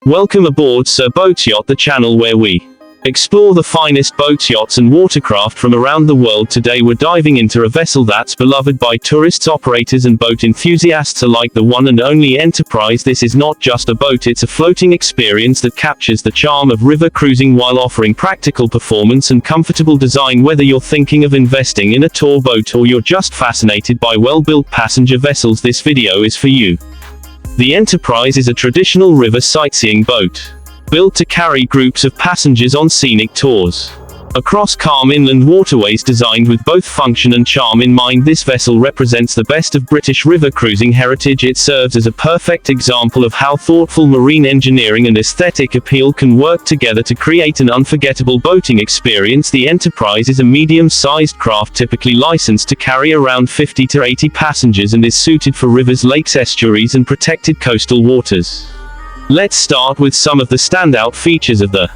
Welcome aboard Sir Boats Yacht, the channel where we explore the finest boats, yachts and watercraft from around the world. Today we're diving into a vessel that's beloved by tourists, operators and boat enthusiasts alike, the one and only Enterprise. This is not just a boat, it's a floating experience that captures the charm of river cruising while offering practical performance and comfortable design. Whether you're thinking of investing in a tour boat or you're just fascinated by well-built passenger vessels, this video is for you. The Enterprise is a traditional river sightseeing boat, built to carry groups of passengers on scenic tours across calm inland waterways. Designed with both function and charm in mind, this vessel represents the best of British river cruising heritage. It serves as a perfect example of how thoughtful marine engineering and aesthetic appeal can work together to create an unforgettable boating experience. The Enterprise is a medium-sized craft typically licensed to carry around 50 to 80 passengers and is suited for rivers, lakes, estuaries and protected coastal waters. Let's start with some of the standout features of the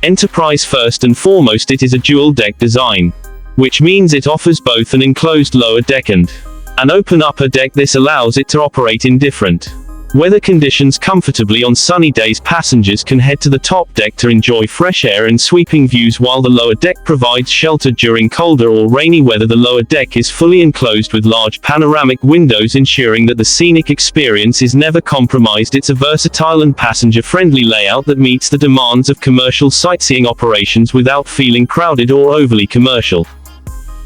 Enterprise. First and foremost, it is a dual-deck design, which means it offers both an enclosed lower deck and an open upper deck. This allows it to operate in different weather conditions comfortably. On sunny days, passengers can head to the top deck to enjoy fresh air and sweeping views, while the lower deck provides shelter during colder or rainy weather. The lower deck is fully enclosed with large panoramic windows, ensuring that the scenic experience is never compromised. It's a versatile and passenger-friendly layout that meets the demands of commercial sightseeing operations without feeling crowded or overly commercial.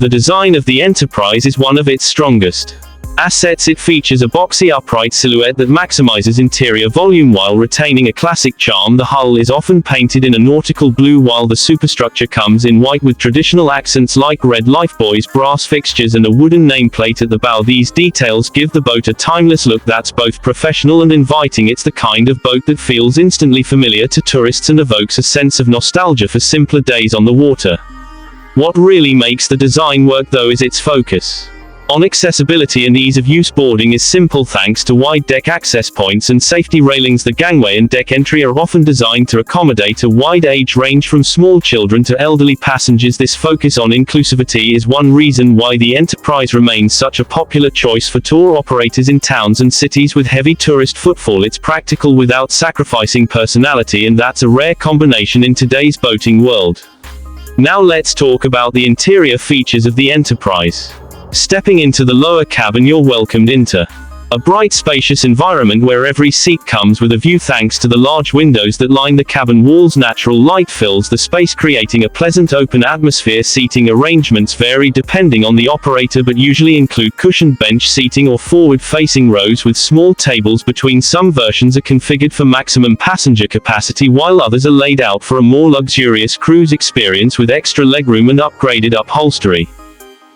The design of the Enterprise is one of its strongest assets. It features a boxy upright silhouette that maximizes interior volume while retaining a classic charm. The hull is often painted in a nautical blue, while the superstructure comes in white with traditional accents like red lifebuoys, brass fixtures and a wooden nameplate at the bow. These details give the boat a timeless look that's both professional and inviting. It's the kind of boat that feels instantly familiar to tourists and evokes a sense of nostalgia for simpler days on the water. What really makes the design work, though, is its focus on accessibility and ease of use. Boarding is simple thanks to wide deck access points and safety railings. The gangway and deck entry are often designed to accommodate a wide age range from small children to elderly passengers. This focus on inclusivity is one reason why the Enterprise remains such a popular choice for tour operators in towns and cities with heavy tourist footfall. It's practical without sacrificing personality, and that's a rare combination in today's boating world. Now let's talk about the interior features of the Enterprise. Stepping into the lower cabin, you're welcomed into a bright, spacious environment where every seat comes with a view thanks to the large windows that line the cabin walls. Natural light fills the space, creating a pleasant open atmosphere. Seating arrangements vary depending on the operator, but usually include cushioned bench seating or forward-facing rows with small tables between. Some versions are configured for maximum passenger capacity, while others are laid out for a more luxurious cruise experience with extra legroom and upgraded upholstery.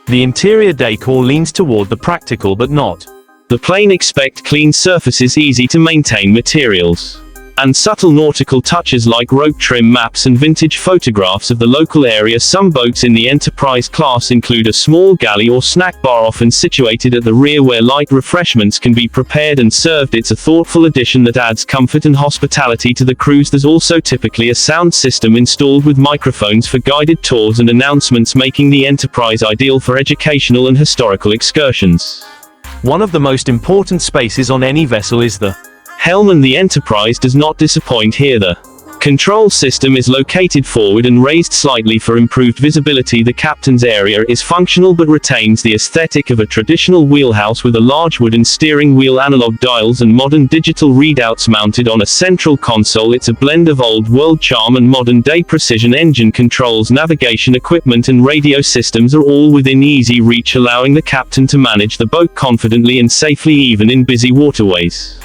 The interior decor leans toward the practical but not the plain. Expect clean surfaces, easy to maintain materials, and subtle nautical touches like rope trim, maps and vintage photographs of the local area. Some boats in the Enterprise class include a small galley or snack bar, often situated at the rear, where light refreshments can be prepared and served. It's a thoughtful addition that adds comfort and hospitality to the cruise. There's also typically a sound system installed with microphones for guided tours and announcements, making the Enterprise ideal for educational and historical excursions. One of the most important spaces on any vessel is the helm, and the Enterprise does not disappoint here. The control system is located forward and raised slightly for improved visibility. The captain's area is functional but retains the aesthetic of a traditional wheelhouse, with a large wooden steering wheel, analog dials and modern digital readouts mounted on a central console. It's a blend of old-world charm and modern-day precision. Engine controls, navigation equipment and radio systems are all within easy reach, allowing the captain to manage the boat confidently and safely even in busy waterways.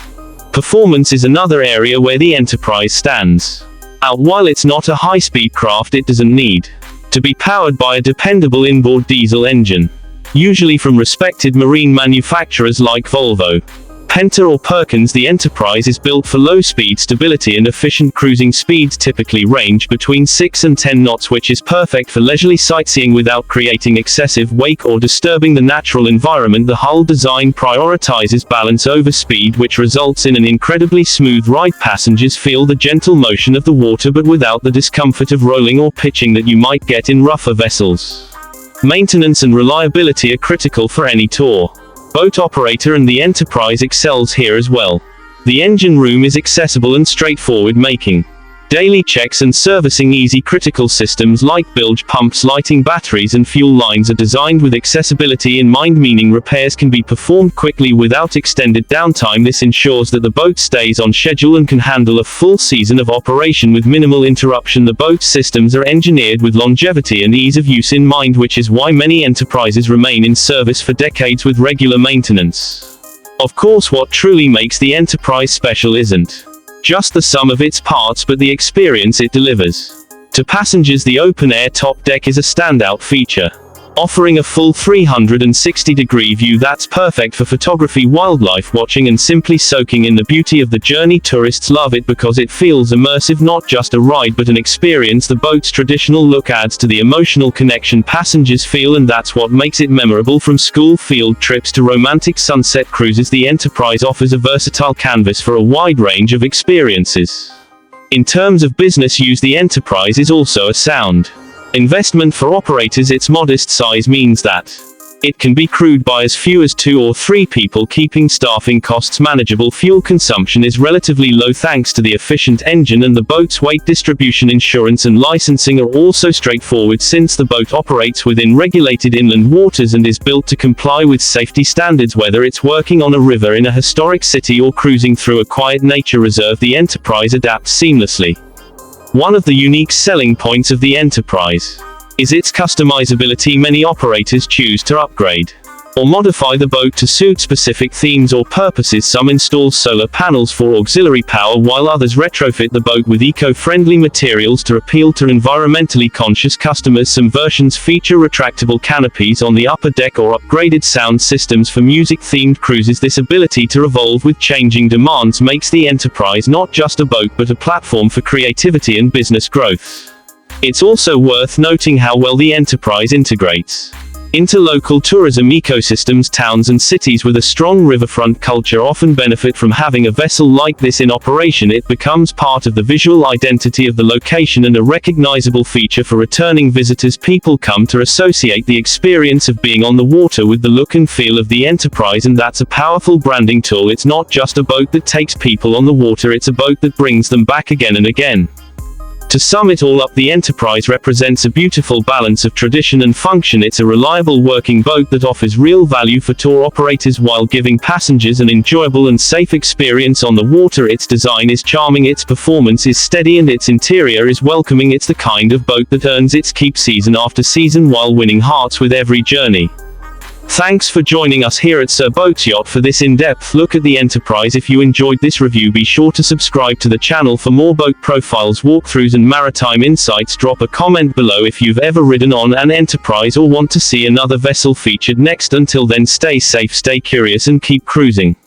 Performance is another area where the Enterprise stands out. While it's not a high-speed craft, it doesn't need to be powered by a dependable inboard diesel engine. Usually from respected marine manufacturers like Volvo, Penta or Perkins, the Enterprise is built for low-speed stability and efficient cruising. Speeds typically range between 6 and 10 knots, which is perfect for leisurely sightseeing without creating excessive wake or disturbing the natural environment. The hull design prioritizes balance over speed, which results in an incredibly smooth ride. Passengers feel the gentle motion of the water, but without the discomfort of rolling or pitching that you might get in rougher vessels. Maintenance and reliability are critical for any tour boat operator, and the Enterprise excels here as well. The engine room is accessible and straightforward, making daily checks and servicing easy. Critical systems like bilge pumps, lighting, batteries and fuel lines are designed with accessibility in mind, meaning repairs can be performed quickly without extended downtime. This ensures that the boat stays on schedule and can handle a full season of operation with minimal interruption. The boat systems are engineered with longevity and ease of use in mind, which is why many enterprises remain in service for decades with regular maintenance. Of course, what truly makes the Enterprise special isn't just the sum of its parts, but the experience it delivers to passengers. The open-air top deck is a standout feature, offering a full 360-degree view that's perfect for photography, wildlife watching, and simply soaking in the beauty of the journey. Tourists love it because it feels immersive, not just a ride but an experience. The boat's traditional look adds to the emotional connection passengers feel, and that's what makes it memorable. From school field trips to romantic sunset cruises, the Enterprise offers a versatile canvas for a wide range of experiences. In terms of business use, the Enterprise is also a sound investment for operators. Its modest size means that it can be crewed by as few as 2 or 3 people, keeping staffing costs manageable. Fuel consumption is relatively low thanks to the efficient engine, and the boat's weight distribution, insurance and licensing are also straightforward since the boat operates within regulated inland waters and is built to comply with safety standards. Whether it's working on a river in a historic city or cruising through a quiet nature reserve, the Enterprise adapts seamlessly. One of the unique selling points of the Enterprise is its customizability. Many operators choose to upgrade or modify the boat to suit specific themes or purposes. Some install solar panels for auxiliary power, while others retrofit the boat with eco-friendly materials to appeal to environmentally conscious customers. Some versions feature retractable canopies on the upper deck or upgraded sound systems for music-themed cruises. This ability to evolve with changing demands makes the Enterprise not just a boat but a platform for creativity and business growth. It's also worth noting how well the Enterprise integrates into local tourism ecosystems. Towns and cities with a strong riverfront culture often benefit from having a vessel like this in operation. It becomes part of the visual identity of the location and a recognizable feature for returning visitors. People come to associate the experience of being on the water with the look and feel of the Enterprise, and that's a powerful branding tool. It's not just a boat that takes people on the water, it's a boat that brings them back again and again. To sum it all up, the Enterprise represents a beautiful balance of tradition and function. It's a reliable working boat that offers real value for tour operators while giving passengers an enjoyable and safe experience on the water. Its design is charming, its performance is steady, and its interior is welcoming. It's the kind of boat that earns its keep season after season while winning hearts with every journey. Thanks for joining us here at Sir Boats Yacht for this in-depth look at the Enterprise. If you enjoyed this review, be sure to subscribe to the channel for more boat profiles, walkthroughs and maritime insights. Drop a comment below if you've ever ridden on an Enterprise or want to see another vessel featured next. Until then, stay safe, stay curious and keep cruising.